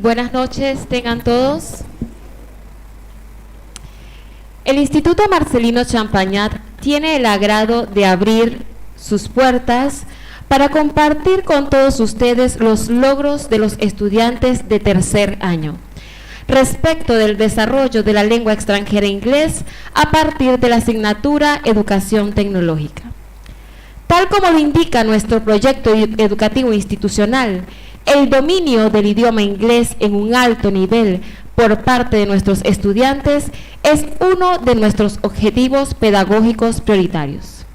Buenas noches, tengan todos. El Instituto Marcelino Champagnat tiene el agrado de abrir sus puertas para compartir con todos ustedes los logros de los estudiantes de tercer año respecto del desarrollo de la lengua extranjera inglés a partir de la asignatura Educación Tecnológica. Tal como lo indica nuestro proyecto educativo institucional, el dominio del idioma inglés en un alto nivel por parte de nuestros estudiantes es uno de nuestros objetivos pedagógicos prioritarios.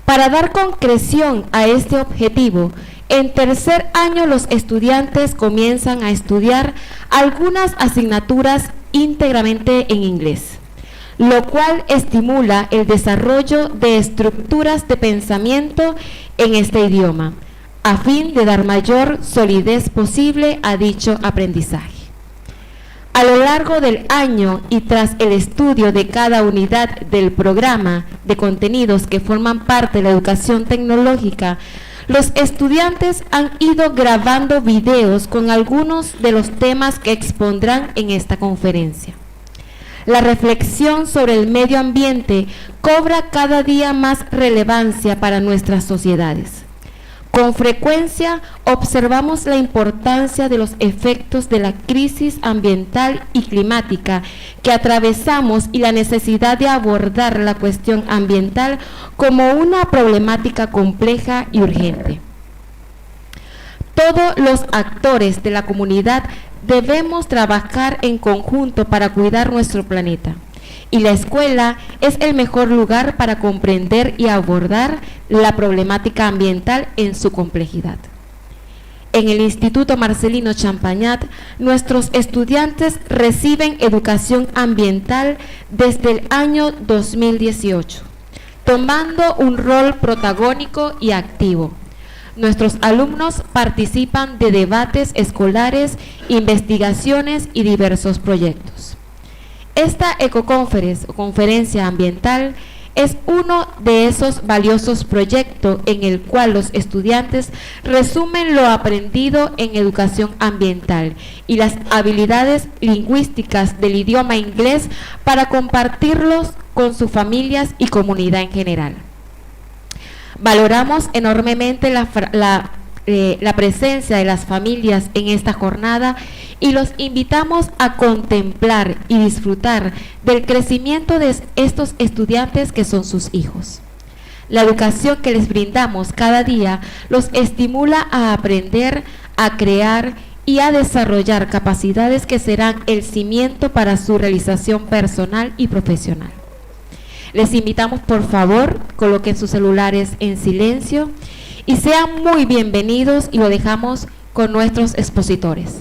Para dar concreción a este objetivo, en tercer año los estudiantes comienzan a estudiar algunas asignaturas íntegramente en inglés, lo cual estimula el desarrollo de estructuras de pensamiento en este idioma, a fin de dar mayor solidez posible a dicho aprendizaje. A lo largo del año y tras el estudio de cada unidad del programa de contenidos que forman parte de la educación tecnológica, los estudiantes han ido grabando videos con algunos de los temas que expondrán en esta conferencia. La reflexión sobre el medio ambiente cobra cada día más relevancia para nuestras sociedades. Con frecuencia observamos la importancia de los efectos de la crisis ambiental y climática que atravesamos y la necesidad de abordar la cuestión ambiental como una problemática compleja y urgente. Todos los actores de la comunidad debemos trabajar en conjunto para cuidar nuestro planeta. Y la escuela es el mejor lugar para comprender y abordar la problemática ambiental en su complejidad. En el Instituto Marcelino Champagnat, nuestros estudiantes reciben educación ambiental desde el año 2018, tomando un rol protagónico y activo. Nuestros alumnos participan de debates escolares, investigaciones y diversos proyectos. Esta ecoconferencia o conferencia ambiental es uno de esos valiosos proyectos en el cual los estudiantes resumen lo aprendido en educación ambiental y las habilidades lingüísticas del idioma inglés para compartirlos con sus familias y comunidad en general. Valoramos enormemente la presencia de las familias en esta jornada y los invitamos a contemplar y disfrutar del crecimiento de estos estudiantes que son sus hijos. La educación que les brindamos cada día los estimula a aprender, a crear y a desarrollar capacidades que serán el cimiento para su realización personal y profesional. Les invitamos, por favor, coloquen sus celulares en silencio y sean muy bienvenidos y lo dejamos con nuestros expositores.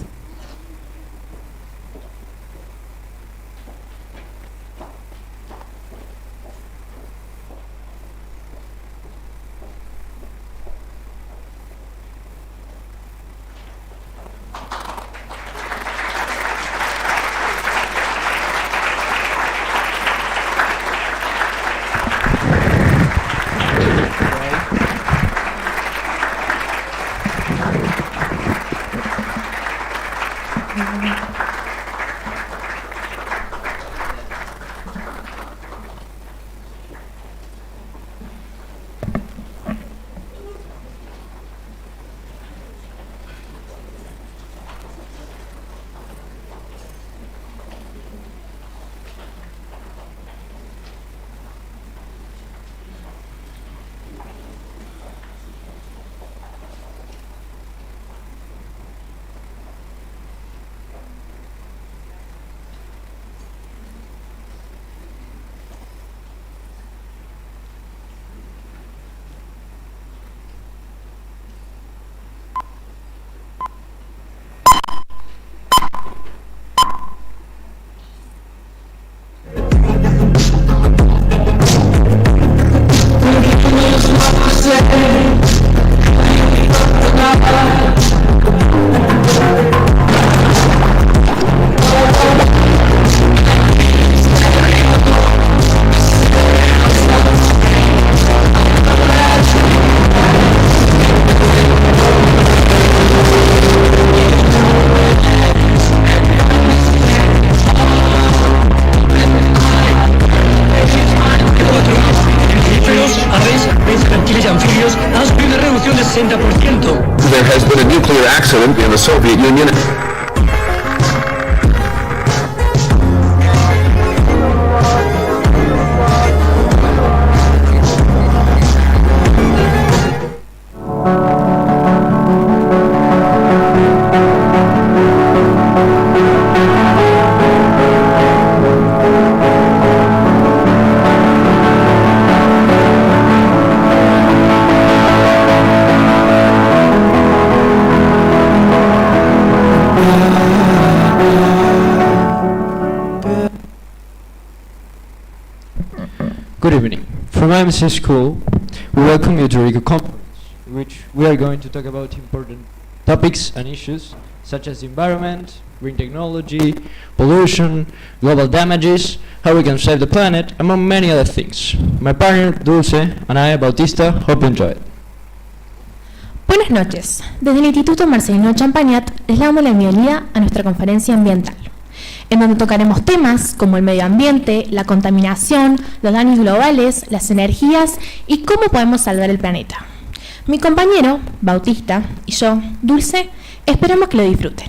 proporción de 60%. There has been a nuclear accident in the Soviet Union. Good evening. From IMC School, we welcome you to RICO Conference, in which we are going to talk about important topics and issues such as the environment, green technology, pollution, global damages, how we can save the planet, among many other things. My partner, Dulce, and I, Bautista, hope you enjoy it. Buenas noches. Desde el Instituto Marcelino Champagnat les damos la bienvenida a nuestra conferencia ambiental, en donde tocaremos temas como el medio ambiente, la contaminación, los daños globales, las energías y cómo podemos salvar el planeta. Mi compañero, Bautista, y yo, Dulce, esperamos que lo disfruten.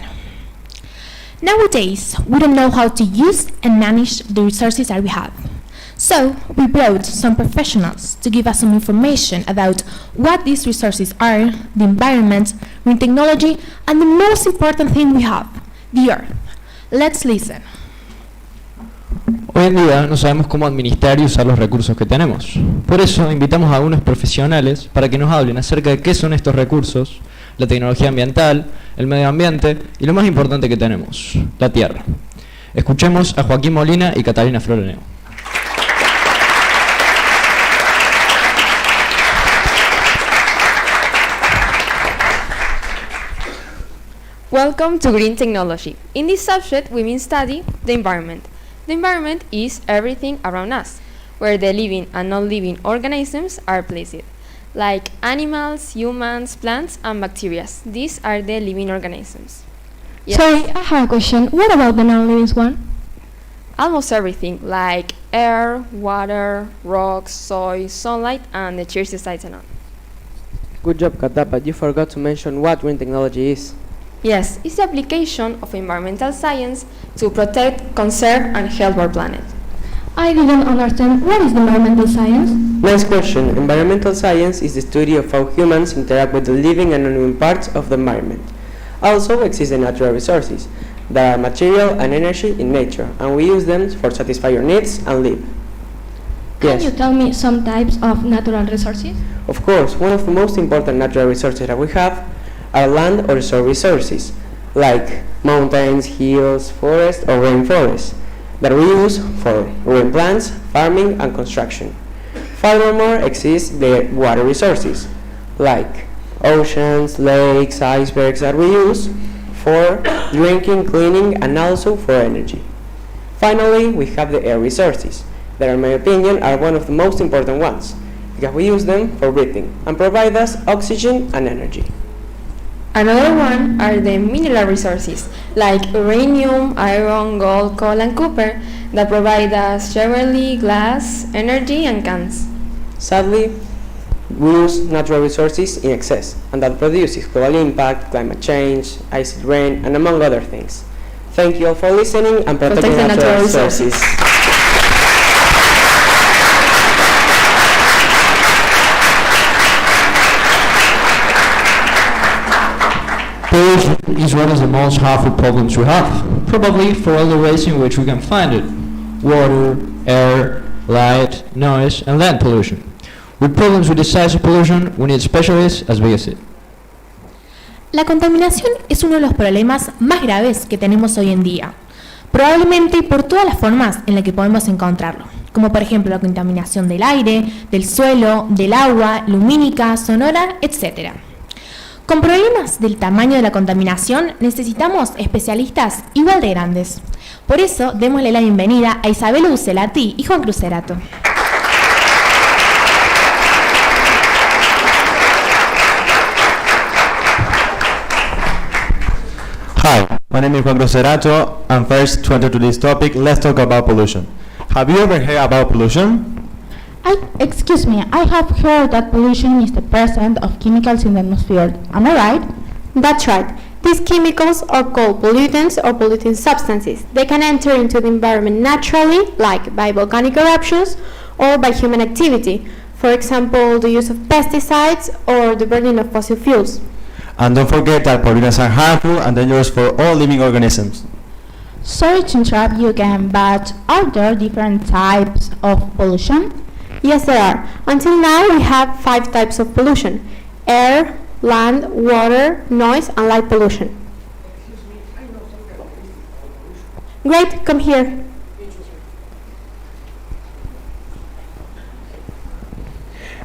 Nowadays, we don't know how to use and manage the resources that we have. So, we brought some professionals to give us some information about what these resources are, the environment, green technology, and the most important thing we have, the Earth. Let's listen. Hoy en día no sabemos cómo administrar y usar los recursos que tenemos. Por eso invitamos a algunos profesionales para que nos hablen acerca de qué son estos recursos, la tecnología ambiental, el medio ambiente y lo más importante que tenemos, la tierra. Escuchemos a Joaquín Molina y Catalina Floreneo. Welcome to Green Technology. In this subject, we will study the environment. The environment is everything around us, where the living and non-living organisms are placed, like animals, humans, plants, and bacteria. These are the living organisms. Yes. Sorry, I have a question. What about the non-living one? Almost everything, like air, water, rocks, soil, sunlight, and the cheers sites and on. Good job, Kata, but you forgot to mention what green technology is. Yes, it's the application of environmental science to protect, conserve, and help our planet. I didn't understand. What is the environmental science? Next question. Environmental science is the study of how humans interact with the living and non-living parts of the environment. Also exist the natural resources that are material and energy in nature, and we use them for satisfy your needs and live. Can Yes. you tell me some types of natural resources? Of course, one of the most important natural resources that we have are land or soil resources, like mountains, hills, forests, or rainforests, that we use for growing plants, farming, and construction. Furthermore, exist the water resources, like oceans, lakes, icebergs, that we use for drinking, cleaning, and also for energy. Finally, we have the air resources, that in my opinion are one of the most important ones, because we use them for breathing and provide us oxygen and energy. Another one are the mineral resources, like uranium, iron, gold, coal, and copper, that provide us jewelry, glass, energy, and cans. Sadly, we use natural resources in excess, and that produces global impact, climate change, acid rain, and among other things. Thank you all for listening and protecting the natural resources. Pollution is one of the most harmful problems we have, probably for all the ways in which we can find it: water, air, light, noise, and land pollution. With problems with the size of pollution, we need specialists as big as it. La contaminación es uno de los problemas más graves que tenemos hoy en día, probablemente por todas las formas en las que podemos encontrarlo, como por ejemplo la contaminación del aire, del suelo, del agua, lumínica, sonora, etc. Con problemas del tamaño de la contaminación necesitamos especialistas igual de grandes. Por eso, démosle la bienvenida a Isabel Ucelati y Juan Crucerato. Hi, my name is Juan Crucerato, and first to enter to this topic, let's talk about pollution. Have you ever heard about pollution? Excuse me, I have heard that pollution is the presence of chemicals in the atmosphere. Am I right? That's right. These chemicals are called pollutants or polluting substances. They can enter into the environment naturally, like by volcanic eruptions or by human activity. For example, the use of pesticides or the burning of fossil fuels. And don't forget that pollutants are harmful and dangerous for all living organisms. Sorry to interrupt you again, but are there different types of pollution? Yes, there are. Until now, we have 5 types of pollution: air, land, water, noise, and light pollution. Great, come here.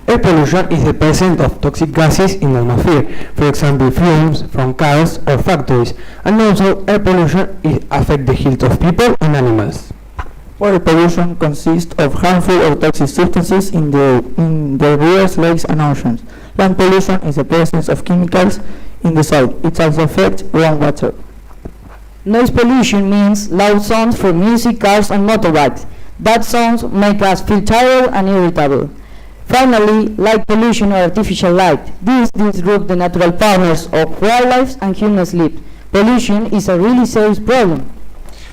Air pollution is the presence of toxic gases in the atmosphere, for example fumes from cars or factories, and also air pollution affects the health of people and animals. Water pollution consists of harmful or toxic substances in the rivers, lakes and oceans. Land pollution is the presence of chemicals in the soil. It also affects groundwater. Noise pollution means loud sounds from music, cars and motorbikes. That sounds make us feel tired and irritable. Finally, light pollution or artificial light. This disrupts the natural patterns of wildlife and human sleep. Pollution is a really serious problem.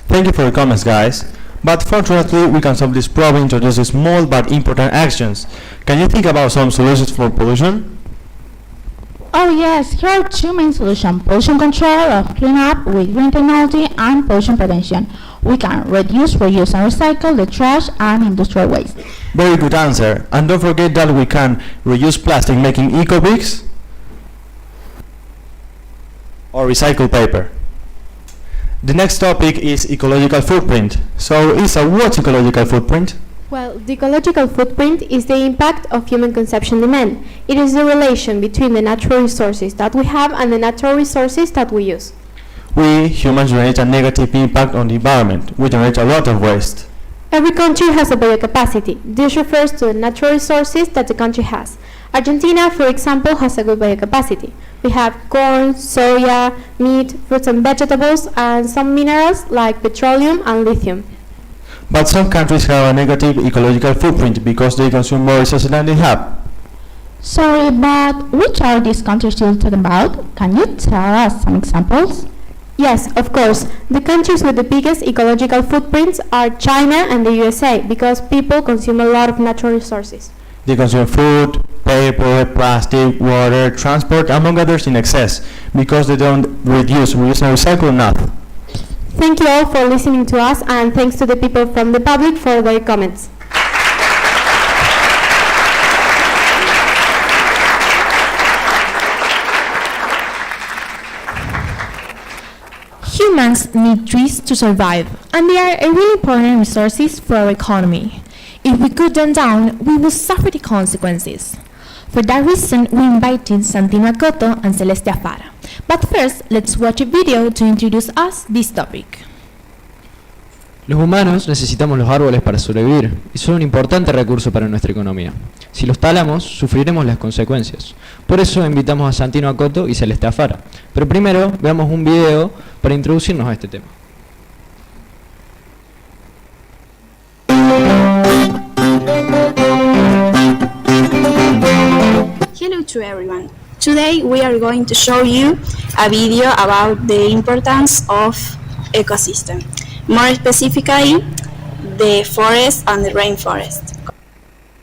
Thank you for your comments, guys. But fortunately, we can solve this problem introducing small but important actions. Can you think about some solutions for pollution? Oh yes, here are 2 main solutions: pollution control of cleanup with green technology and pollution prevention. We can reduce, reuse and recycle the trash and industrial waste. Very good answer. And don't forget that we can reuse plastic making eco-bricks or recycle paper. The next topic is ecological footprint. So Isa, what's ecological footprint? Well, the ecological footprint is the impact of human consumption demand. It is the relation between the natural resources that we have and the natural resources that we use. We humans generate a negative impact on the environment. We generate a lot of waste. Every country has a biocapacity. This refers to the natural resources that the country has. Argentina, for example, has a good biocapacity. We have corn, soya, meat, fruits and vegetables, and some minerals like petroleum and lithium. But some countries have a negative ecological footprint because they consume more resources than they have. Sorry, but which are these countries you're talking about? Can you tell us some examples? Yes, of course. The countries with the biggest ecological footprints are China and the USA because people consume a lot of natural resources. They consume food, paper, plastic, water, transport, among others in excess because they don't reduce, reuse and recycle enough. Thank you all for listening to us, and thanks to the people from the public for their comments. Humans need trees to survive, and they are a really important resources for our economy. If we cut them down, we will suffer the consequences. For that reason, we invited Santino Acoto and Celeste Afara. But first, let's watch a video to introduce us this topic. Los humanos necesitamos los árboles para sobrevivir y son un importante recurso para nuestra economía. Si los talamos, sufriremos las consecuencias. Por eso invitamos a Santino Acoto y Celeste Afara. Pero primero, veamos un video para introducirnos a este tema. Hello to everyone. Today we are going to show you a video about the importance of ecosystem. More specifically, the forest and the rainforest.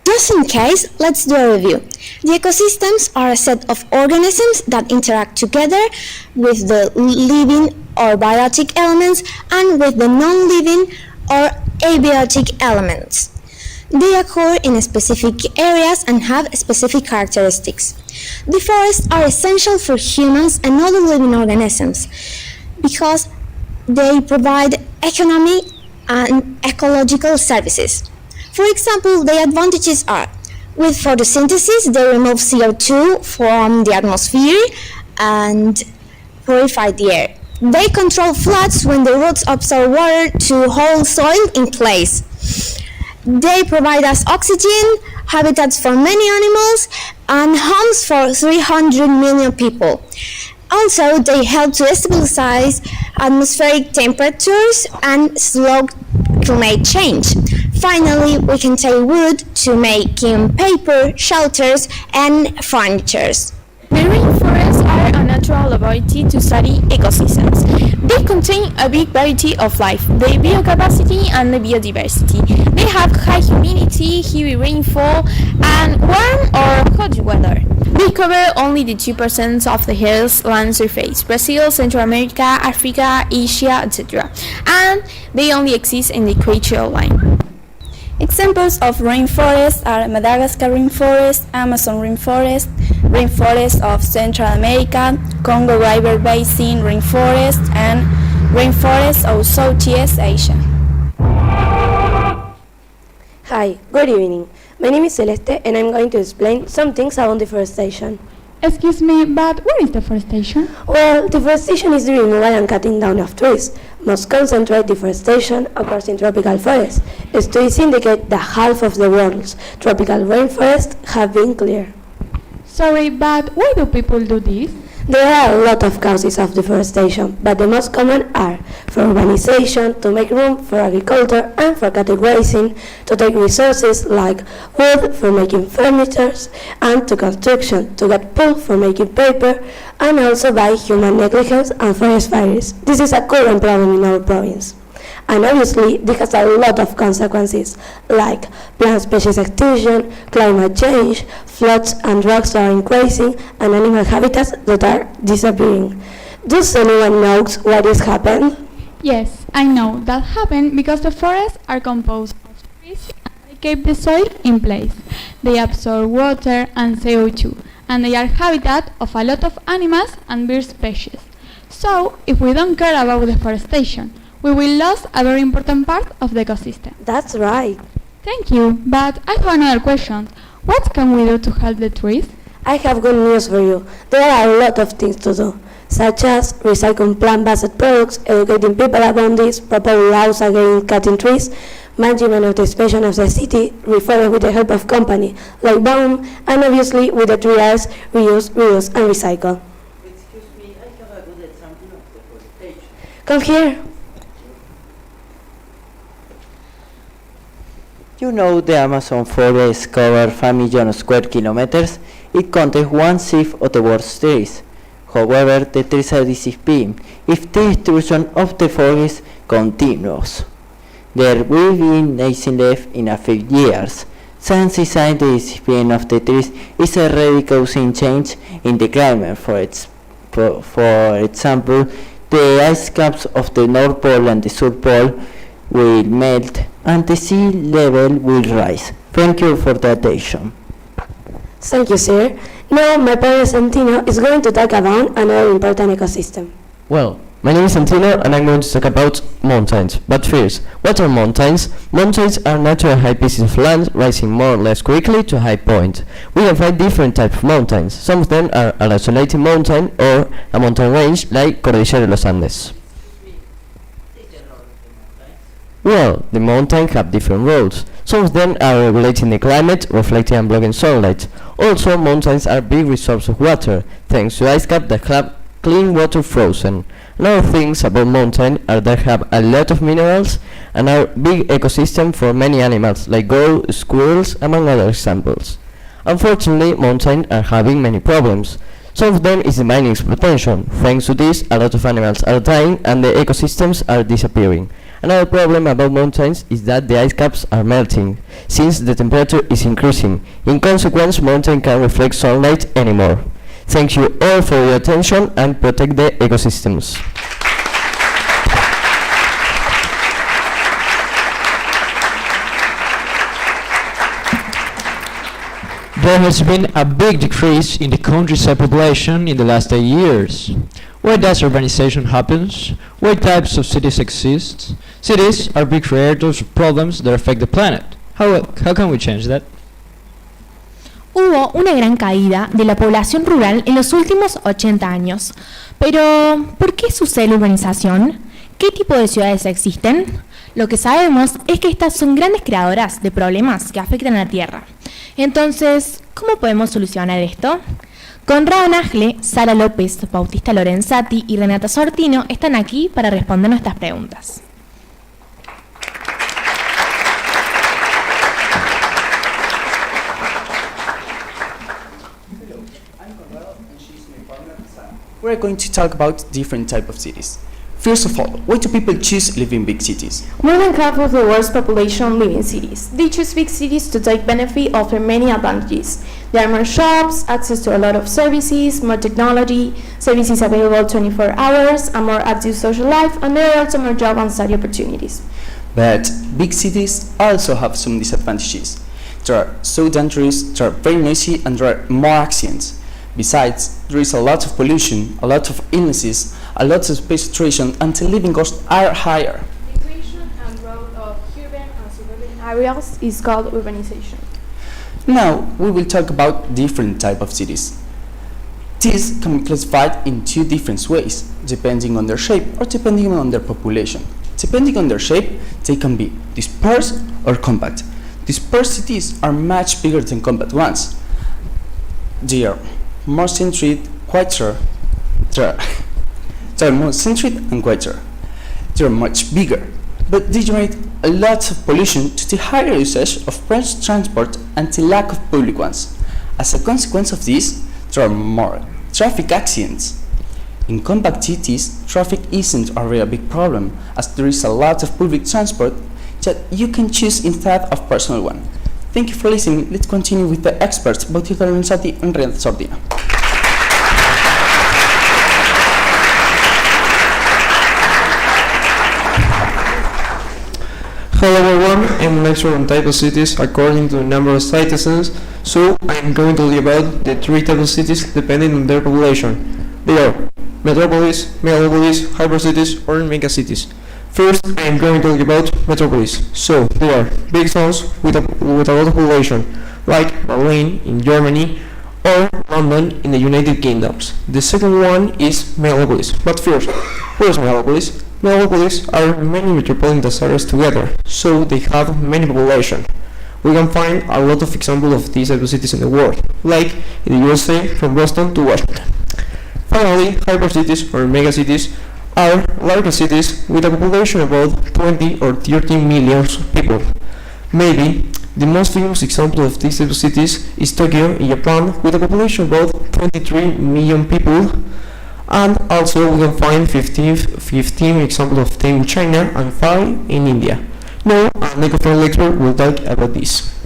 Just in case, let's do a review. The ecosystems are a set of organisms that interact together with the living or biotic elements and with the non-living or abiotic elements. They occur in specific areas and have specific characteristics. The forests are essential for humans and other living organisms because they provide economic and ecological services. For example, the advantages are: with photosynthesis, they remove CO2 from the atmosphere and purify the air. They control floods when the roots absorb water to hold soil in place. They provide us oxygen, habitats for many animals, and homes for 300 million people. Also, they help to stabilize atmospheric temperatures and slow climate change. Finally, we can take wood to making paper, shelters, and furnitures. The rainforests are a natural laboratory to study ecosystems. They contain a big variety of life, the biocapacity and the biodiversity. They have high humidity, heavy rainfall, and warm or hot weather. They cover only the 2% of the Earth's land surface, Brazil, Central America, Africa, Asia, etc. And they only exist in the equatorial line. Examples of rainforests are Madagascar rainforest, Amazon rainforest, rainforest of Central America, Congo River Basin rainforest, and rainforests of Southeast Asia. Hi, good evening. My name is Celeste and I'm going to explain some things about deforestation. Excuse me, but what is deforestation? Well, deforestation is the removal and cutting down of trees. Most concentrated deforestation occurs in tropical forests. Studies indicate that half of the world's tropical rainforests have been cleared. Sorry, but why do people do this? There are a lot of causes of deforestation, but the most common are for urbanization, to make room for agriculture, and for categorizing, to take resources like wood for making furniture, and to construction, to get pulp for making paper, and also by human negligence and forest fires. This is a current problem in our province. And obviously, this has a lot of consequences, like plant species extinction, climate change, floods and droughts are increasing, and animal habitats that are disappearing. Does anyone know what is happened? Yes, I know that happened because the forests are composed of trees and they keep the soil in place. They absorb water and CO2, and they are habitat of a lot of animals and bird species. So, if we don't care about deforestation, we will lose a very important part of the ecosystem. That's right. Thank you, but I have another question. What can we do to help the trees? I have good news for you. There are a lot of things to do, such as recycling plant-based products, educating people about this, propose laws against cutting trees, management of the expansion of the city, reform with the help of companies like BOOM, and obviously with the 3Rs, reuse, reduce, and recycle. Excuse me, I have a good example of deforestation. Come here. You know the Amazon forest covers 5 million square kilometers. It contains 1/6 of the world's trees. However, the trees are disappearing if the destruction of the forest continues. There will be nothing left in a few years. Science says the disappearance of the trees is already causing change in the climate. For example, the ice caps of the North Pole and the South Pole will melt and the sea level will rise. Thank you for the attention. Thank you, sir. Now my partner Santino is going to talk about another important ecosystem. Well, my name is Santino and I'm going to talk about mountains. But first, what are mountains? Mountains are natural high pieces of land rising more or less quickly to a high point. We can find different types of mountains. Some of them are an isolated mountain or a mountain range like Cordillera de los Andes. Well, the mountains have different roles. Some of them are regulating the climate, reflecting and blocking sunlight. Also, mountains are big reserves of water, thanks to ice caps that have clean water frozen. Another things about mountains are that have a lot of minerals and are big ecosystem for many animals, like goats, squirrels, among other examples. Unfortunately, mountains are having many problems. Some of them is the mining exploitation. Thanks to this, a lot of animals are dying and the ecosystems are disappearing. Another problem about mountains is that the ice caps are melting, since the temperature is increasing. In consequence, mountains can't reflect sunlight anymore. Thank you all for your attention and protect the ecosystems. There has been a big decrease in the countryside population in the last 8 years. Why does urbanization happen? What types of cities exist? Cities are big creators of problems that affect the planet. How can we change that? Hubo una gran caída de la población rural en los últimos 80 años. Pero, ¿por qué sucede la urbanización? ¿Qué tipo de ciudades existen? Lo que sabemos es que estas son grandes creadoras de problemas que afectan a la Tierra. Entonces, ¿cómo podemos solucionar esto? Conrado Nagle, Sara López, Bautista Lorenzati y Renata Sortino están aquí para responder nuestras preguntas. We're going to talk about different types of cities. First of all, why do people choose live in big cities? More than half of the world's population live in cities. They choose big cities to take benefit of their many advantages. There are more shops, access to a lot of services, more technology, services available 24 hours, a more active social life, and there are also more job and study opportunities. But big cities also have some disadvantages. They are so dangerous, they are very noisy, and there are more accidents. Besides, there is a lot of pollution, a lot of illnesses, a lot of space saturation, and the living costs are higher. The creation and growth of urban and suburban areas is called urbanization. Now, we will talk about different types of cities. These can be classified in two different ways, depending on their shape or depending on their population. Depending on their shape, they can be dispersed or compact. Dispersed cities are much bigger than compact ones. They are more centered, quieter. They are more centered and quieter. They are much bigger, but they generate a lot of pollution to the higher usage of private transport and the lack of public ones. As a consequence of this, there are more traffic accidents. In compact cities, traffic isn't a really big problem, as there is a lot of public transport that you can choose instead of personal one. Thank you for listening. Let's continue with the experts, Bautista Lorenzati and Renata Sordina. Hello everyone, I'm an expert on type of cities according to the number of citizens, so I'm going to tell you about the three types of cities depending on their population. They are metropolis, megalopolis, hypercities, or megacities. First, I'm going to tell you about metropolis. So, they are big zones with a lot of population, like Berlin in Germany or London in the United Kingdom. The second one is megalopolis. But first, what is megalopolis? Megalopolis are many metropolitan areas together, so they have many population. We can find a lot of examples of these type of cities in the world, like in the USA from Boston to Washington. Finally, hypercities or megacities are larger cities with a population of about 20 or 30 million people. Maybe the most famous example of these type of cities is Tokyo in Japan with a population of about 23 million people, and also we can find 15 examples of them in China and 5 in India. Now, our next lecturer will talk about this.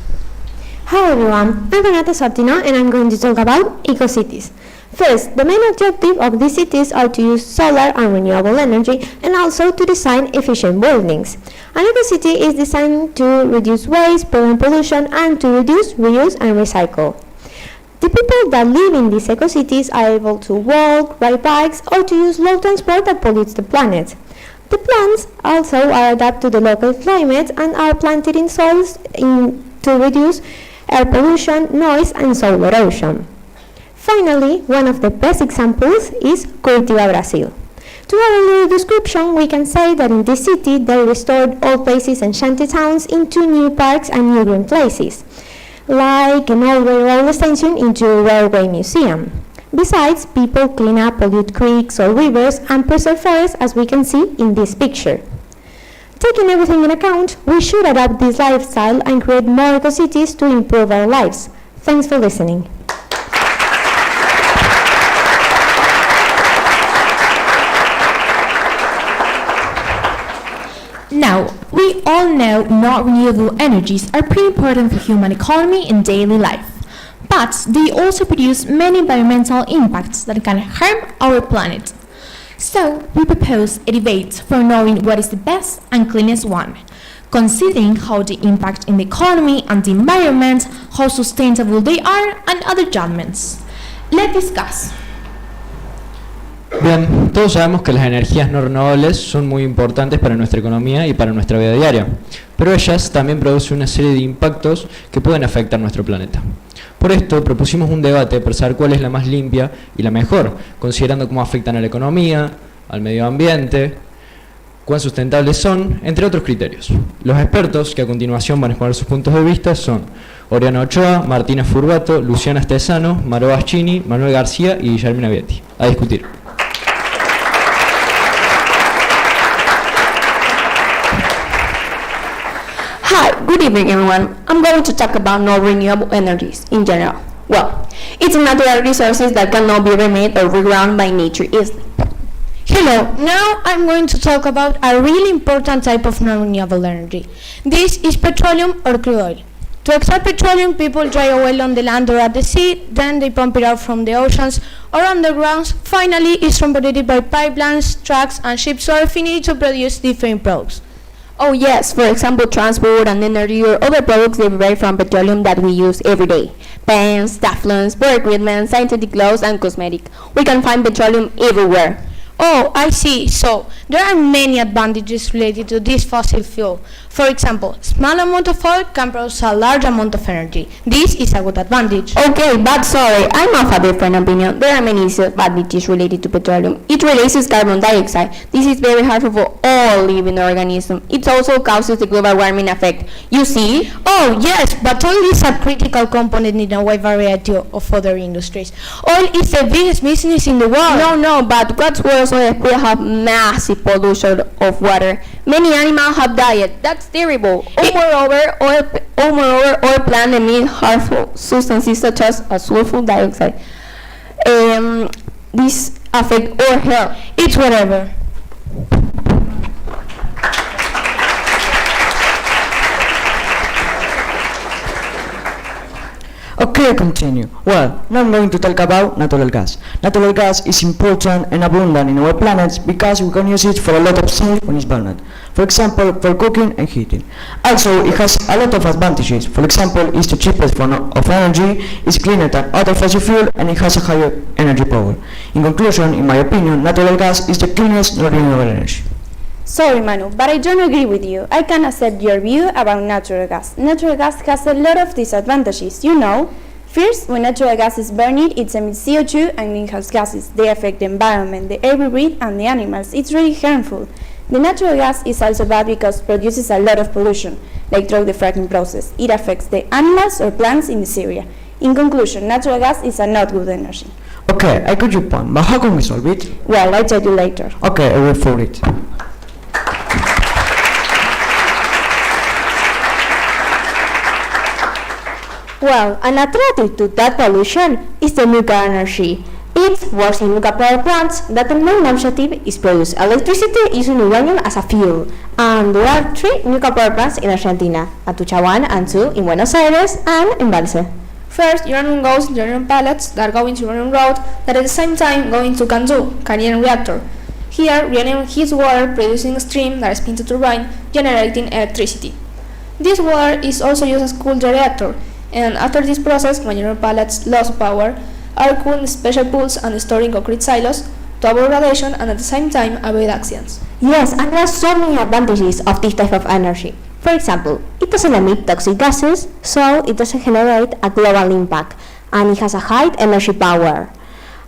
Hi everyone, I'm Renata Sordina and I'm going to talk about eco-cities. First, the main objective of these cities are to use solar and renewable energy and also to design efficient buildings. An eco-city is designed to reduce waste, prevent pollution, and to reduce, reuse, and recycle. The people that live in these eco-cities are able to walk, ride bikes, or to use low transport that pollutes the planet. The plants also are adapted to the local climate and are planted in soils to reduce air pollution, noise, and soil erosion. Finally, one of the best examples is Curitiba, Brazil. To have a little description, we can say that in this city they restored old places and shanty towns into new parks and new green places, like an old railroad station into a railway museum. Besides, people clean up polluted creeks or rivers and preserve forests, as we can see in this picture. Taking everything in account, we should adapt this lifestyle and create more eco-cities to improve our lives. Thanks for listening. Now, we all know non-renewable energies are pretty important for human economy and daily life, but they also produce many environmental impacts that can harm our planet. So, we propose a debate for knowing what is the best and cleanest one, considering how they impact in the economy and the environment, how sustainable they are, and other judgments. Let's discuss. Bien, todos sabemos que las energías no renovables son muy importantes para nuestra economía y para nuestra vida diaria, pero ellas también producen una serie de impactos que pueden afectar nuestro planeta. Por esto propusimos un debate para saber cuál es la más limpia y la mejor, considerando cómo afectan a la economía, al medio ambiente, cuán sustentables son, entre otros criterios. Los expertos que a continuación van a exponer sus puntos de vista son Oriana Ochoa, Martina Furbato, Luciana Estesano, Maro Baschini, Manuel García y Guillermina Vietti. A discutir. Hi, good evening everyone. I'm going to talk about non-renewable energies in general. Well, it's natural resources that cannot be remade or reground by nature easily. Hello, now I'm going to talk about a really important type of non-renewable energy. This is petroleum or crude oil. To extract petroleum, people dry oil on the land or at the sea, then they pump it out from the oceans or underground. Finally, it's transported by pipelines, trucks and ships or affinity to produce different products. Oh yes, for example, transport and energy or other products derived from petroleum that we use every day. Pens, teflons, pour equipment, synthetic clothes and cosmetic. We can find petroleum everywhere. Oh, I see. So, there are many advantages related to this fossil fuel. For example, small amount of oil can produce a large amount of energy. This is a good advantage. Okay, but sorry, I'm of a different opinion. There are many disadvantages related to petroleum. It releases carbon dioxide. This is very harmful for all living organisms. It also causes the global warming effect. You see? Oh, yes, but oil is a critical component in a wide variety of other industries. Oil is the biggest business in the world. No, but what's worse, oil will have massive pollution of water. Many animals have died. That's terrible. Moreover, oil plants emit harmful substances such as sulfur dioxide. This affects our health. It's whatever. Okay, continue. Well, now I'm going to talk about natural gas. Natural gas is important and abundant in our planet because we can use it for a lot of things when it's burned. For example, for cooking and heating. Also, it has a lot of advantages. For example, it's the cheapest form of energy, it's cleaner than other fossil fuel, and it has a higher energy power. In conclusion, in my opinion, natural gas is the cleanest non-renewable energy. Sorry, Manu, but I don't agree with you. I can accept your view about natural gas. Natural gas has a lot of disadvantages, you know. First, when natural gas is burned, it emits CO2 and greenhouse gases. They affect the environment, the air we breathe, and the animals. It's really harmful. The natural gas is also bad because it produces a lot of pollution, like through the fracking process. It affects the animals or plants in this area. In conclusion, natural gas is a not good energy. Okay, I got your point, but how can we solve it? Well, I'll tell you later. Okay, I will for it. Well, an alternative to that pollution is the nuclear energy. It works in nuclear power plants that the main objective is produce electricity using uranium as a fuel. And there are 3 nuclear power plants in Argentina, Atucha 1 and 2 in Buenos Aires and in Valse. First, uranium goes into uranium pellets that go into uranium rod that at the same time go into Canadian reactor. Here, uranium heats water producing steam that spins a turbine generating electricity. This water is also used as cool the reactor. And after this process, when uranium pellets lose power, are cooled in special pools and stored in concrete silos to avoid radiation and at the same time avoid accidents. Yes, and there are so many advantages of this type of energy. For example, it doesn't emit toxic gases, so it doesn't generate a global impact, and it has a high energy power.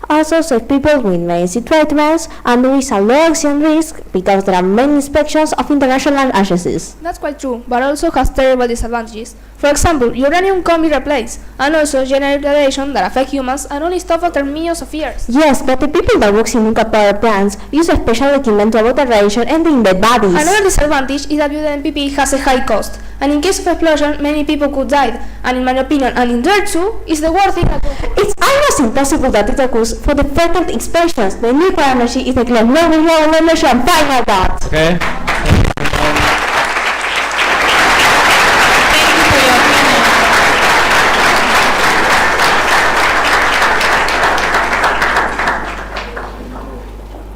Also saves people with medicine treatments, and there is a low accident risk because there are many inspections of international agencies. That's quite true, but also has terrible disadvantages. For example, uranium can't be replaced, and also generate radiation that affect humans and only stop after millions of years. Yes, but the people that work in nuclear power plants use a special equipment to avoid the radiation ending their bodies. Another disadvantage is that UNPP has a high cost, and in case of explosion, many people could die. And in my opinion, and in there too, is the worst thing that could happen. It's almost impossible that it occurs for the perfect inspections. The nuclear energy is the clear non-renewable energy and final thought. Okay.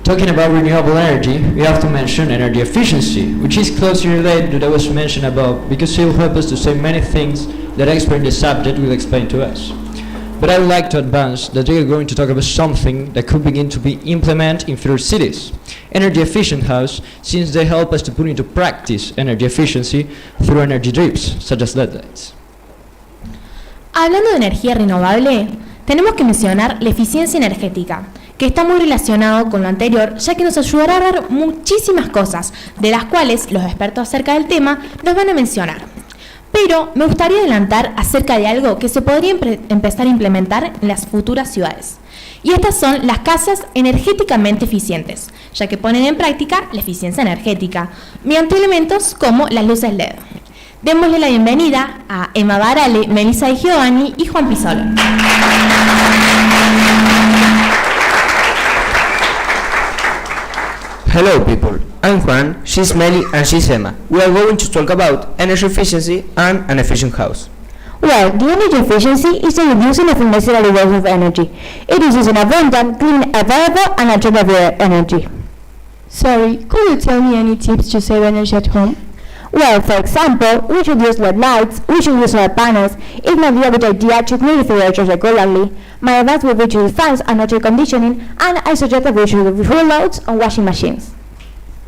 Talking about renewable energy, we have to mention energy efficiency, which is closely related to what was mentioned above, because it will help us to say many things that experts in the subject will explain to us. But I would like to advance that they are going to talk about something that could begin to be implemented in future cities. Energy efficient houses, since they help us to put into practice energy efficiency through energy drips, such as LED lights. Hablando de energía renovable, tenemos que mencionar la eficiencia energética, que está muy relacionado con lo anterior, ya que nos ayudará a ver muchísimas cosas, de las cuales los expertos acerca del tema nos van a mencionar. Pero me gustaría adelantar acerca de algo que se podría empezar a implementar en las futuras ciudades. Y estas son las casas energéticamente eficientes, ya que ponen en práctica la eficiencia energética, mediante elementos como las luces LED. Démosle la bienvenida a Emma Barale, Melissa Di Giovanni y Juan Pisolo. Hello people, I'm Juan, she's Meli and she's Emma. We are going to talk about energy efficiency and an efficient house. Well, the energy efficiency is the reducing of unnecessary waste of energy. It is using abundant, clean, available and attractive energy. Sorry, could you tell me any tips to save energy at home? Well, for example, we should use LED lights, we should use solar panels. It may be a good idea to clean refrigerators regularly. My advice would be to use fans and air conditioning, and I suggest that we should use fuel loads on washing machines.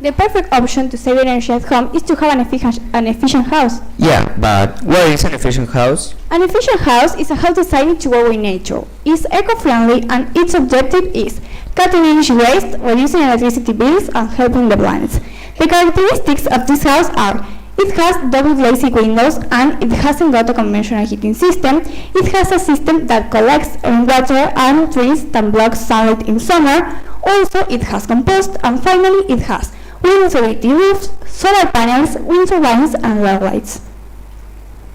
The perfect option to save energy at home is to have an efficient house. Yeah, but what is an efficient house? An efficient house is a house designed to work with nature. It's eco-friendly and its objective is cutting energy waste, reducing electricity bills and helping the planet. The characteristics of this house are: it has double glazed windows and it hasn't got a conventional heating system. It has a system that collects rainwater and trees that block sunlight in summer. Also, it has compost, and finally, it has wind-insulated roofs, solar panels, wind turbines, and LED lights.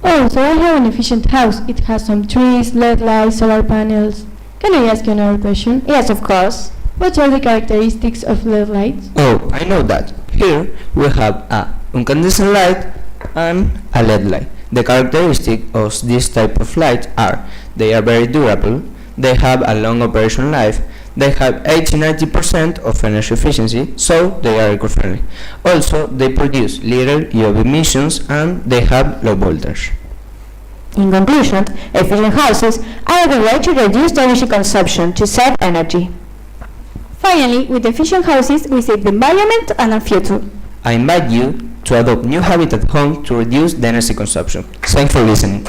Oh, so I have an efficient house. It has some trees, LED lights, solar panels. Can I ask you another question? Yes, of course. What are the characteristics of LED lights? Oh, I know that. Here we have a incandescent light and a LED light. The characteristics of this type of light are: they are very durable, they have a long operation life, they have 80-90% of energy efficiency, so they are eco-friendly. Also, they produce little UV emissions and they have low voltage. In conclusion, efficient houses are a good way to reduce the energy consumption to save energy. Finally, with efficient houses, we save the environment and our future. I invite you to adopt new habits at home to reduce the energy consumption. Thanks for listening.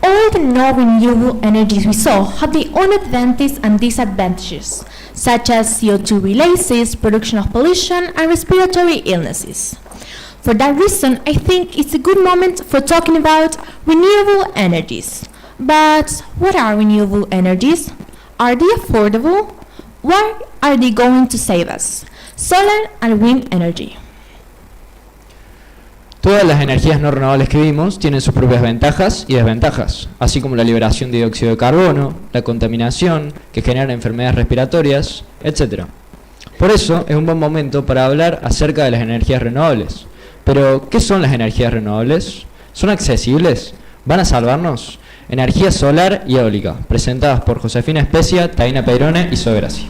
All the non-renewable energies we saw have their own advantages and disadvantages, such as CO2 releases, production of pollution, and respiratory illnesses. For that reason, I think it's a good moment for talking about renewable energies. But what are renewable energies? Are they affordable? Why are they going to save us? Solar and wind energy. Todas las energías no renovables que vimos tienen sus propias ventajas y desventajas, así como la liberación de dióxido de carbono, la contaminación que genera enfermedades respiratorias, etc. Por eso es un buen momento para hablar acerca de las energías renovables. Pero, ¿qué son las energías renovables? ¿Son accesibles? ¿Van a salvarnos? Energía solar y eólica, presentadas por Josefina Especia, Taina Peirone y Zoe Graci.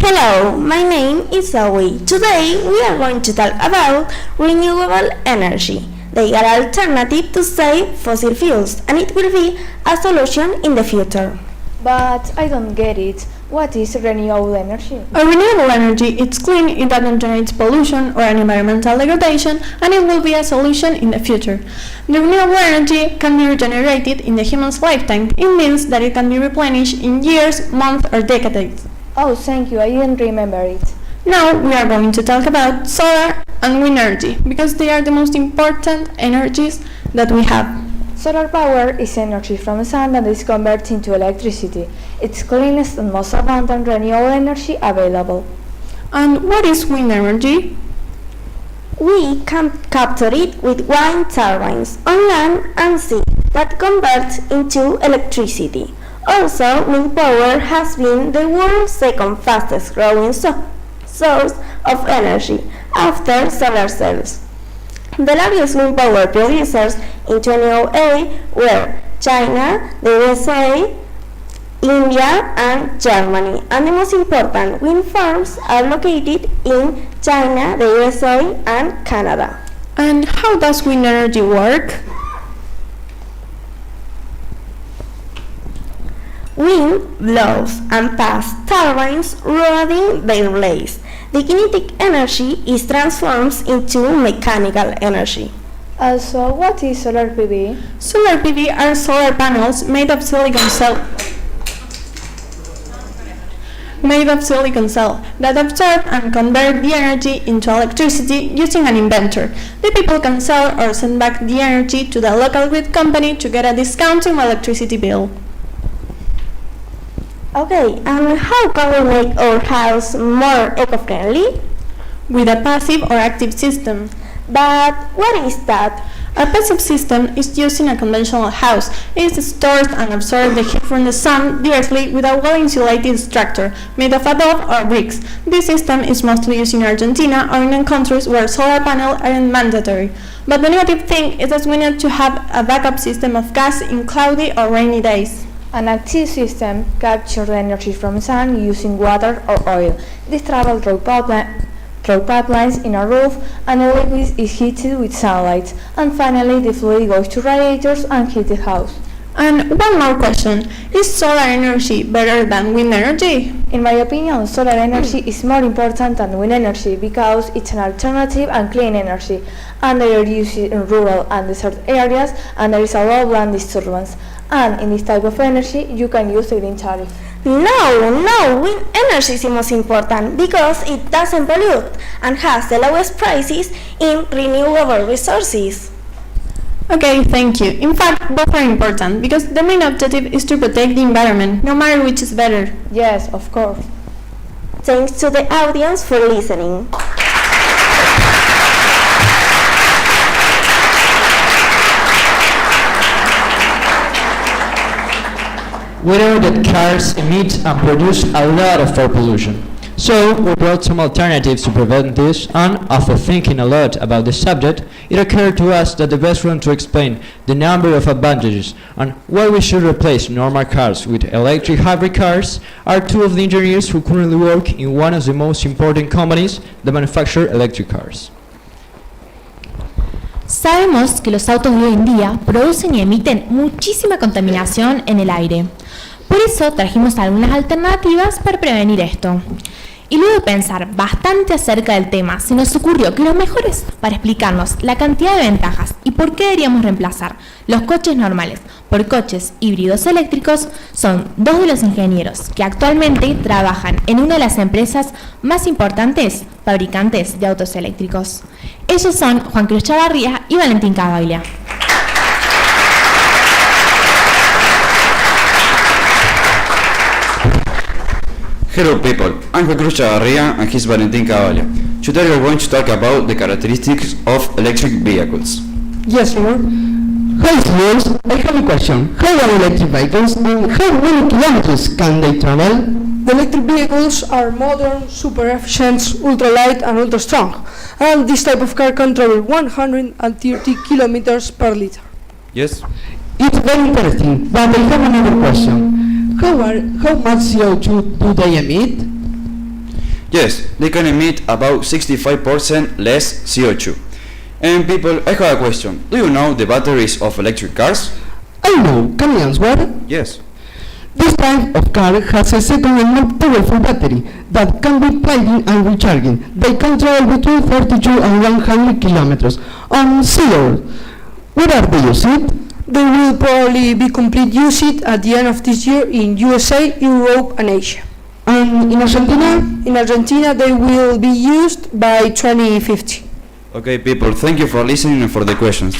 Hello, my name is Zoe. Today we are going to talk about renewable energy. They are an alternative to save fossil fuels, and it will be a solution in the future. But I don't get it. What is renewable energy? A renewable energy is clean, it doesn't generate pollution or an environmental degradation, and it will be a solution in the future. The renewable energy can be regenerated in the human's lifetime. It means that it can be replenished in years, months, or decades. Oh, thank you, I didn't remember it. Now we are going to talk about solar and wind energy, because they are the most important energies that we have. Solar power is energy from the sun that is converted into electricity. It's cleanest and most abundant renewable energy available. And what is wind energy? We can capture it with wind turbines on land and sea that convert into electricity. Also, wind power has been the world's second fastest growing source of energy after solar cells. The largest wind power producers in 2008 were China, the USA, India and Germany, and the most important wind farms are located in China, the USA and Canada. And how does wind energy work? Wind blows and passes turbines rolling their blades. The kinetic energy is transformed into mechanical energy. Also, what is solar PV? Solar PV are solar panels made of silicon cells. made of silicon cell that absorb and convert the energy into electricity using an inverter. The people can sell or send back the energy to the local grid company to get a discount on electricity bill. Okay, and how can we make our house more eco-friendly? With a passive or active system. But what is that? A passive system is used in a conventional house. It stores and absorbs the heat from the sun directly with a well-insulated structure made of adobe or bricks. This system is mostly used in Argentina or in countries where solar panels aren't mandatory. But the negative thing is that we need to have a backup system of gas in cloudy or rainy days. An active system captures the energy from sun using water or oil. This travels through pipelines in a roof, and the liquid is heated with sunlight. And finally, the fluid goes to radiators and heats the house. And one more question, is solar energy better than wind energy? In my opinion, solar energy is more important than wind energy because it's an alternative and clean energy, and they are used in rural and desert areas, and there is a low land disturbance. And in this type of energy, you can use the green tariff. No, wind energy is the most important because it doesn't pollute and has the lowest prices in renewable resources. Okay, thank you. In fact, both are important because the main objective is to protect the environment, no matter which is better. Yes, of course. Thanks to the audience for listening. We know that cars emit and produce a lot of air pollution. So we brought some alternatives to prevent this, and after thinking a lot about the subject, it occurred to us that the best one to explain the number of advantages and why we should replace normal cars with electric hybrid cars are two of the engineers who currently work in one of the most important companies that manufacture electric cars. Sabemos que los autos de hoy en día producen y emiten muchísima contaminación en el aire. Por eso trajimos algunas alternativas para prevenir esto. Y luego de pensar bastante acerca del tema, se nos ocurrió que los mejores para explicarnos la cantidad de ventajas y por qué deberíamos reemplazar los coches normales por coches híbridos eléctricos son dos de los ingenieros que actualmente trabajan en una de las empresas más importantes fabricantes de autos eléctricos. Ellos son Juan Cruz Chavarría y Valentín Cavaglia. Hello people, I'm Juan Cruz Chavarría and he's Valentín Cavaglia. Today we're going to talk about the characteristics of electric vehicles. Yes, sir. Hi, students. I have a question. How are electric vehicles and how many kilometers can they travel? The electric vehicles are modern, super efficient, ultra light and ultra strong. And this type of car can travel 130 kilometers per liter. Yes? It's very interesting, but I have another question. How much CO2 do they emit? Yes, they can emit about 65% less CO2. And people, I have a question. Do you know the batteries of electric cars? I know. Can you answer? Yes. This type of car has a second and more powerful battery that can be plugged and recharging. They can travel between 42 and 100 kilometers on zero. Where are they used? They will probably be complete used at the end of this year in USA, Europe and Asia. And in Argentina? In Argentina they will be used by 2050. Okay people, thank you for listening and for the questions.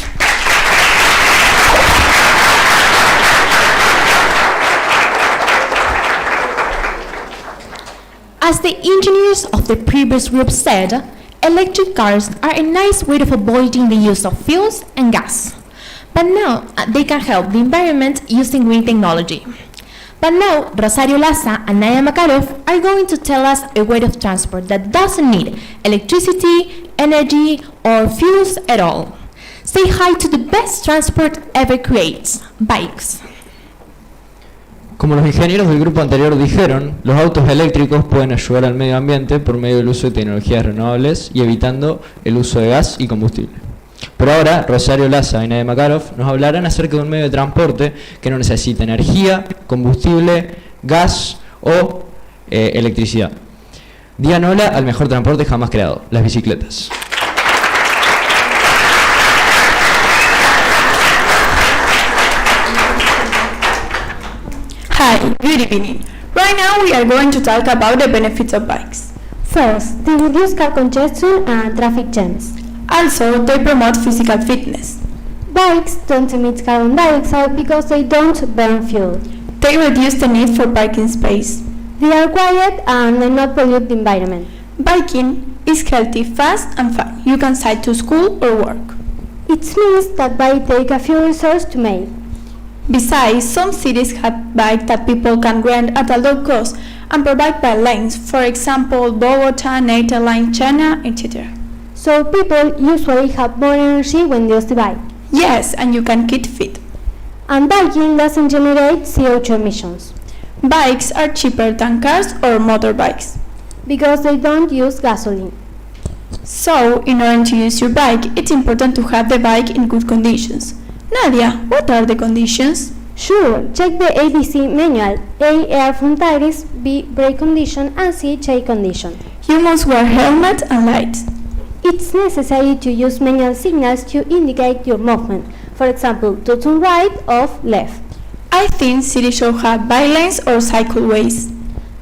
As the engineers of the previous group said, electric cars are a nice way of avoiding the use of fuels and gas. But now they can help the environment using green technology. But now Rosario Laza and Nadia Makarov are going to tell us a way of transport that doesn't need electricity, energy, or fuels at all. Say hi to the best transport ever creates, bikes. Como los ingenieros del grupo anterior dijeron, los autos eléctricos pueden ayudar al medio ambiente por medio del uso de tecnologías renovables y evitando el uso de gas y combustible. Por ahora, Rosario Laza y Nadia Makarov nos hablarán acerca de un medio de transporte que no necesita energía, combustible, gas o electricidad. Digan hola al mejor transporte jamás creado, las bicicletas. Hi, good evening. Right now we are going to talk about the benefits of bikes. First, they reduce car congestion and traffic jams. Also, they promote physical fitness. Bikes don't emit carbon dioxide because they don't burn fuel. They reduce the need for parking space. They are quiet and they not pollute the environment. Biking is healthy, fast and fun. You can cycle to school or work. It means that bikes take a few resources to make. Besides, some cities have bikes that people can rent at a low cost and provide bike lanes, for example, Bogota, Netherlands, China, etc. So people usually have more energy when they use the bike. Yes, and you can keep fit. And biking doesn't generate CO2 emissions. Bikes are cheaper than cars or motorbikes because they don't use gasoline. So, in order to use your bike, it's important to have the bike in good conditions. Nadia, what are the conditions? Sure, check the ABC manual. A. Air front tires, B. Brake condition, and C. shade condition. You must wear helmet and lights. It's necessary to use manual signals to indicate your movement. For example, to turn right or left. I think cities should have bike lanes or cycleways.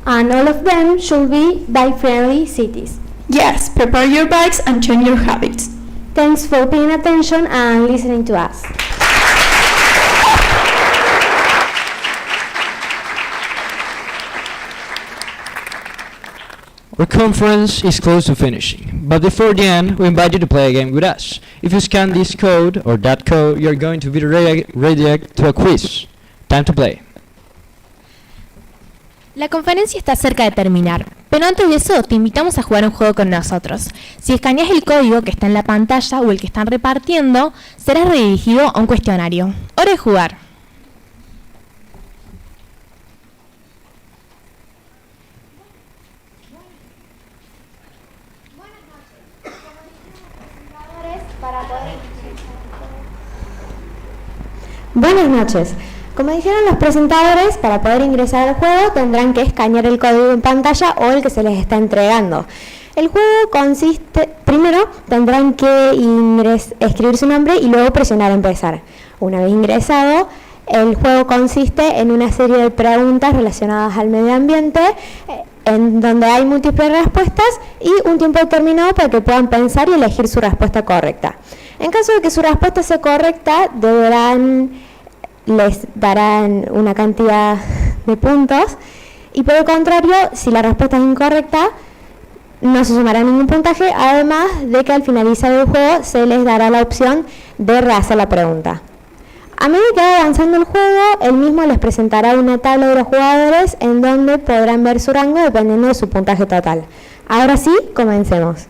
And all of them should be bike-friendly cities. Yes, prepare your bikes and change your habits. Thanks for paying attention and listening to us. Our conference is close to finishing, but before the end, we invite you to play a game with us. If you scan this code or that code, you're going to be redirected to a quiz. Time to play. La conferencia está cerca de terminar, pero antes de eso te invitamos a jugar un juego con nosotros. Si escaneas el código que está en la pantalla o el que están repartiendo, serás redirigido a un cuestionario. Hora de jugar. Buenas noches. Como dijeron los presentadores, para poder ingresar al juego tendrán que escanear el código en pantalla o el que se les está entregando. El juego consiste, primero tendrán que escribir su nombre y luego presionar empezar. Una vez ingresado, el juego consiste en una serie de preguntas relacionadas al medio ambiente, en donde hay múltiples respuestas y un tiempo determinado para que puedan pensar y elegir su respuesta correcta. En caso de que su respuesta sea correcta, les darán una cantidad de puntos, y por el contrario, si la respuesta es incorrecta, no se sumará ningún puntaje, además de que al finalizar el juego se les dará la opción de rehacer la pregunta. A medida que va avanzando el juego, el mismo les presentará una tabla de los jugadores en donde podrán ver su rango dependiendo de su puntaje total. Ahora sí, comencemos.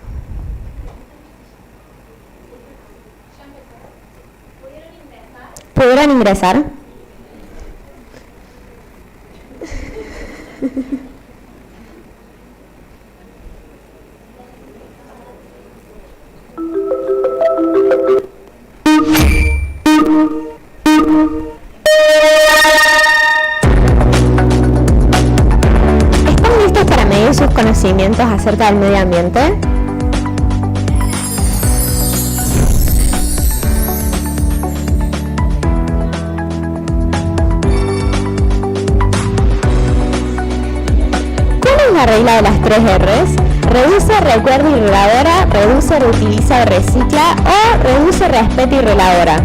¿Pudieron ingresar? ¿Están listos para medir sus conocimientos acerca del medio ambiente? La regla de las 3 R's: reduce, recuerda y relabora, reduce, reutiliza y recicla, o reduce, respeta y relabora.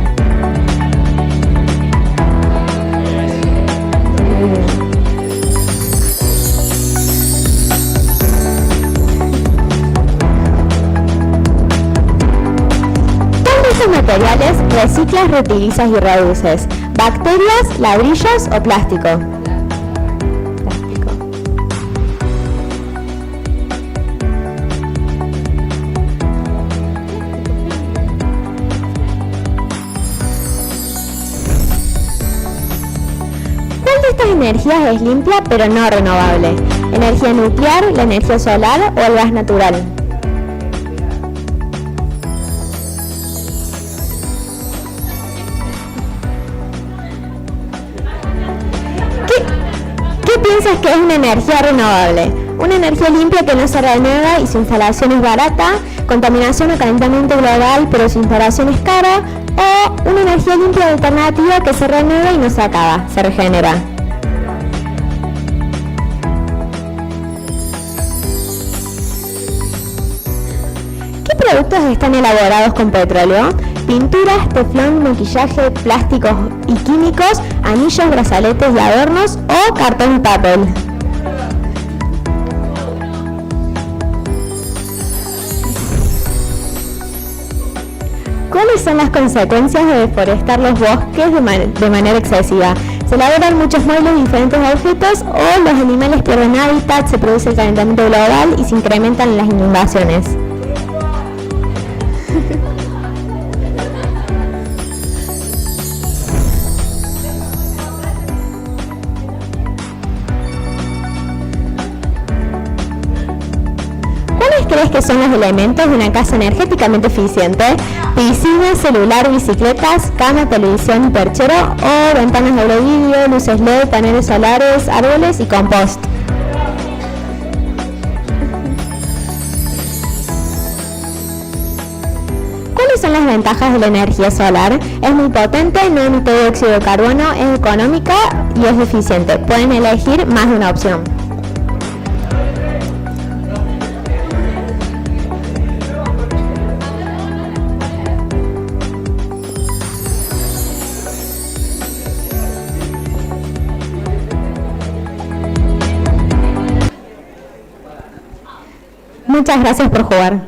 ¿Cuál de esos materiales reciclas, reutilizas y reduces? ¿Bacterias, ladrillos o plástico? Estas energías es limpia pero no renovable: energía nuclear, la energía solar o el gas natural. ¿Qué piensas que es una energía renovable? Una energía limpia que no se renueva y su instalación es barata, contaminación o calentamiento global pero su instalación es cara, o una energía limpia alternativa que se renueva y no se acaba, se regenera. productos están elaborados con petróleo? Pinturas, teflón, maquillaje, plásticos y químicos, anillos, brazaletes y adornos o cartón y papel. ¿Cuáles son las consecuencias de deforestar los bosques de manera excesiva? Se elaboran muchos muebles de diferentes objetos o los animales pierden hábitat, se produce el calentamiento global y se incrementan las inundaciones. ¿Cuáles crees que son los elementos de una casa energéticamente eficiente? Piscina, celular, bicicletas, cama, televisión y perchero o ventanas doble vidrio, luces LED, paneles solares, árboles y compost. ¿Cuáles son las ventajas de la energía solar? Es muy potente, no emite dióxido de carbono, es económica y es eficiente. Pueden elegir más de una opción. Muchas gracias por jugar.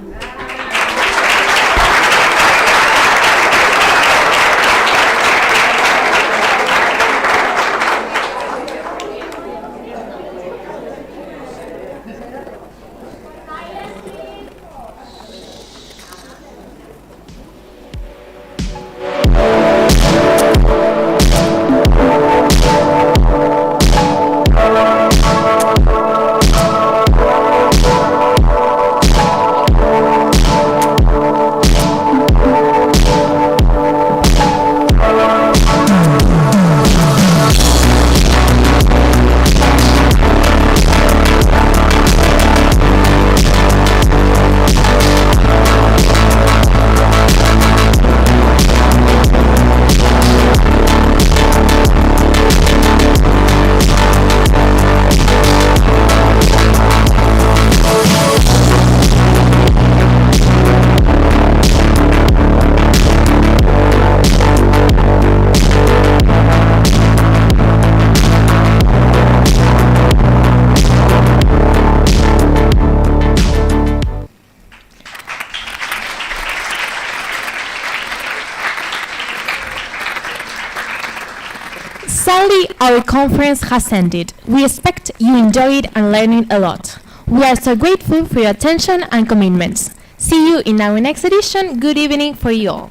Sadly, our conference has ended. We expect you enjoyed and learning a lot. We are so grateful for your attention and commitments. See you in our next edition. Good evening for you all.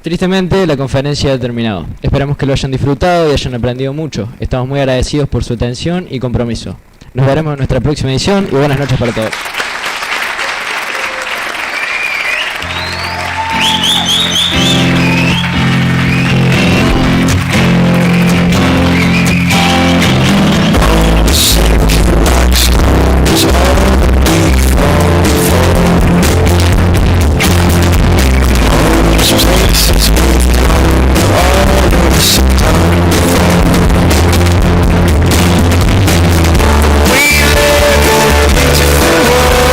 Tristemente, la conferencia ha terminado. Esperamos que lo hayan disfrutado y hayan aprendido mucho. Estamos muy agradecidos por su atención y compromiso. Nos veremos en nuestra próxima edición y buenas noches para todos. We live in a beautiful world.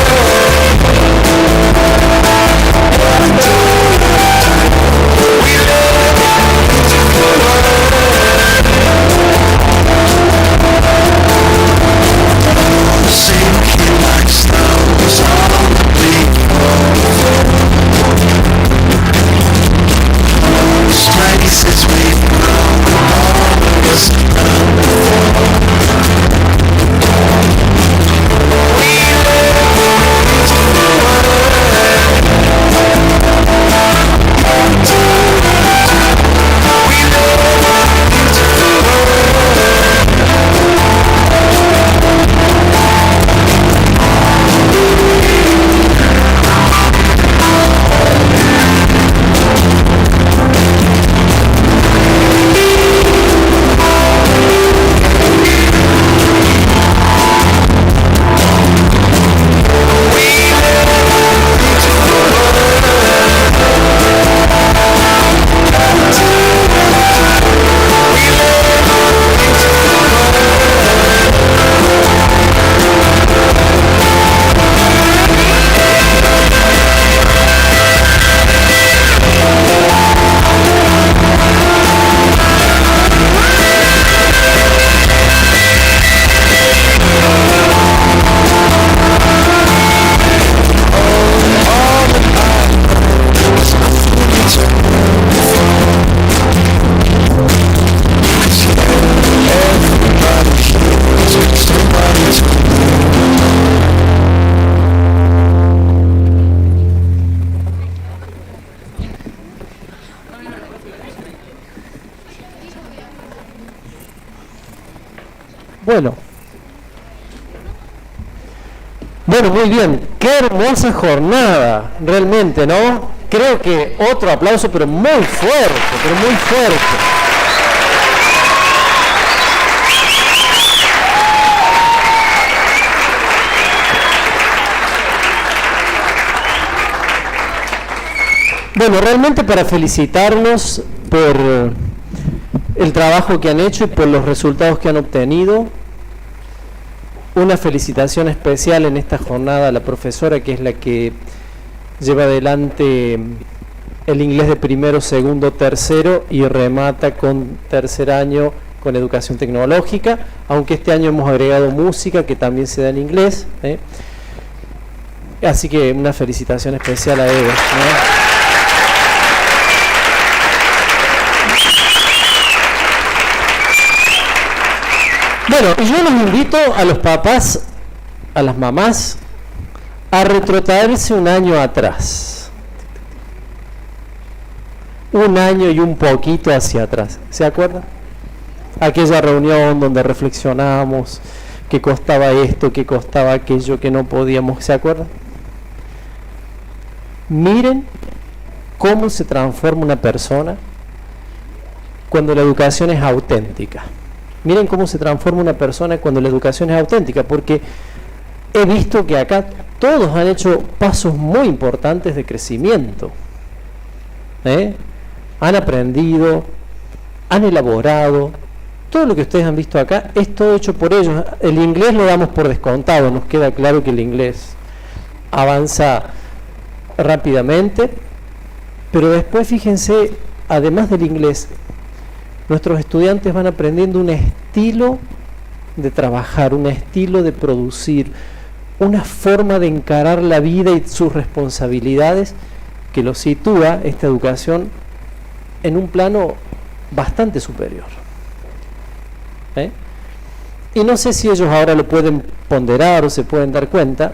Bueno, muy bien, qué hermosa jornada, realmente, ¿no? Creo que otro aplauso, pero muy fuerte, pero muy fuerte. Bueno, realmente para felicitarnos por el trabajo que han hecho y por los resultados que han obtenido. Una felicitación especial en esta jornada a la profesora, que es la que lleva adelante el inglés de primero, segundo, tercero y remata con 3er año con educación tecnológica, aunque este año hemos agregado música que también se da en inglés, ¿eh? Así que una felicitación especial a ellos, ¿no? Bueno, y yo los invito a los papás, a las mamás, a retrotraerse un año atrás. Un año y un poquito hacia atrás. ¿Se acuerdan? Aquella reunión donde reflexionamos que costaba esto, que costaba aquello, que no podíamos. ¿Se acuerdan? Miren cómo se transforma una persona cuando la educación es auténtica. Miren cómo se transforma una persona cuando la educación es auténtica, porque he visto que acá todos han hecho pasos muy importantes de crecimiento. Han aprendido, han elaborado. Todo lo que ustedes han visto acá es todo hecho por ellos. El inglés lo damos por descontado, nos queda claro que el inglés avanza rápidamente, pero después fíjense, además del inglés, nuestros estudiantes van aprendiendo un estilo de trabajar, un estilo de producir, una forma de encarar la vida y sus responsabilidades que los sitúa esta educación en un plano bastante superior. Y no sé si ellos ahora lo pueden ponderar o se pueden dar cuenta,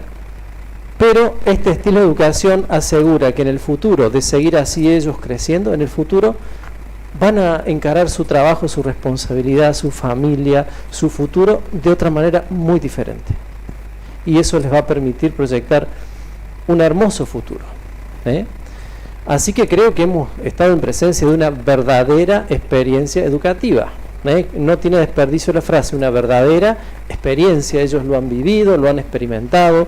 pero este estilo de educación asegura que en el futuro, de seguir así ellos creciendo, en el futuro van a encarar su trabajo, su responsabilidad, su familia, su futuro de otra manera muy diferente. Y eso les va a permitir proyectar un hermoso futuro. Así que creo que hemos estado en presencia de una verdadera experiencia educativa. No tiene desperdicio la frase, una verdadera experiencia. Ellos lo han vivido, lo han experimentado.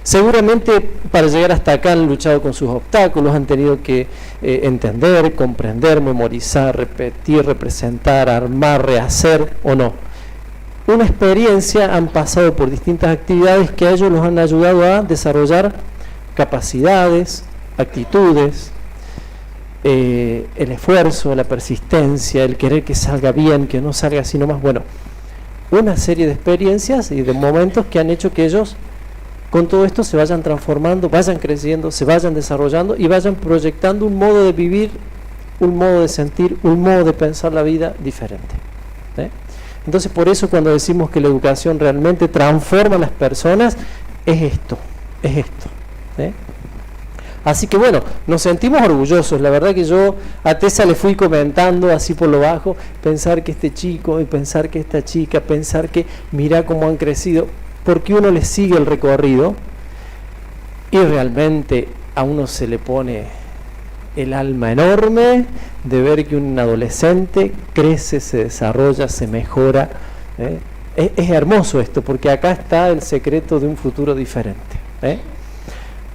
Seguramente para llegar hasta acá han luchado con sus obstáculos, han tenido que entender, comprender, memorizar, repetir, representar, armar, rehacer o no. Una experiencia, han pasado por distintas actividades que a ellos los han ayudado a desarrollar capacidades, actitudes, el esfuerzo, la persistencia, el querer que salga bien, que no salga así nomás. Bueno, una serie de experiencias y de momentos que han hecho que ellos con todo esto se vayan transformando, vayan creciendo, se vayan desarrollando y vayan proyectando un modo de vivir, un modo de sentir, un modo de pensar la vida diferente. Entonces, por eso cuando decimos que la educación realmente transforma a las personas, es esto. Así que bueno, nos sentimos orgullosos. La verdad que yo a Tessa le fui comentando así por lo bajo, pensar que este chico y pensar que esta chica, pensar que mirá cómo han crecido, porque uno les sigue el recorrido y realmente a uno se le pone el alma enorme de ver que un adolescente crece, se desarrolla, se mejora. Es hermoso esto, porque acá está el secreto de un futuro diferente.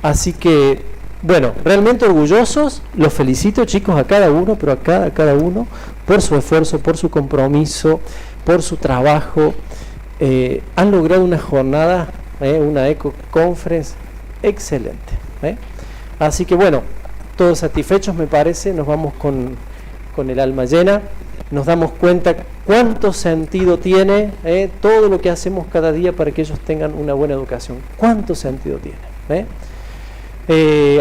Así que, bueno, realmente orgullosos, los felicito chicos a cada uno, pero a cada uno por su esfuerzo, por su compromiso, por su trabajo. Han logrado una jornada, una Eco Conference excelente. Así que bueno, todos satisfechos me parece, nos vamos con el alma llena, nos damos cuenta cuánto sentido tiene todo lo que hacemos cada día para que ellos tengan una buena educación, cuánto sentido tiene.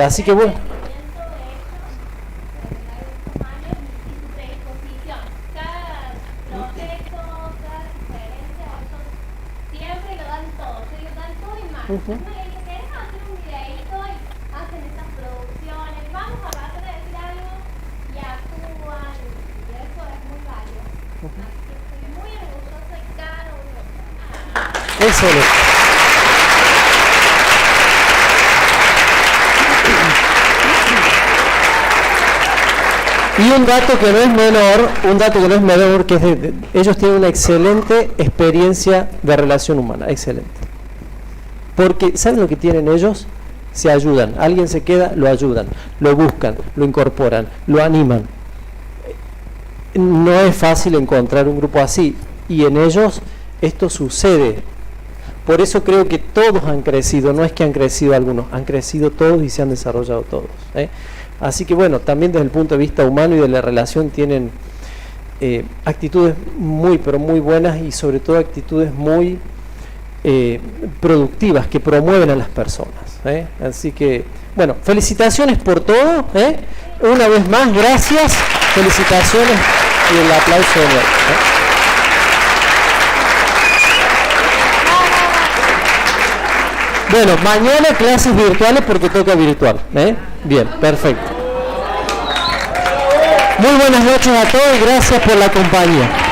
Así que bueno. ¿Querés hacer un videito y hacen estas producciones? Vamos a tratar de decir algo y actúan, y eso es muy valioso. Así que estoy muy orgullosa de cada uno. Excelente. Y un dato que no es menor, que es ellos tienen una excelente experiencia de relación humana, excelente. Porque, ¿saben lo que tienen ellos? Se ayudan. Alguien se queda, lo ayudan, lo buscan, lo incorporan, lo animan. No es fácil encontrar un grupo así, y en ellos esto sucede. Por eso creo que todos han crecido, no es que han crecido algunos, han crecido todos y se han desarrollado todos, ¿eh? Así que bueno, también desde el punto de vista humano y de la relación tienen actitudes muy, pero muy buenas, y sobre todo actitudes muy productivas que promueven a las personas, ¿eh? Así que, bueno, felicitaciones por todo, ¿eh? Una vez más, gracias, felicitaciones y el aplauso de nuevo, ¿eh? Bueno, mañana clases virtuales porque toca virtual, ¿eh? Bien, perfecto. Muy buenas noches a todos y gracias por la compañía.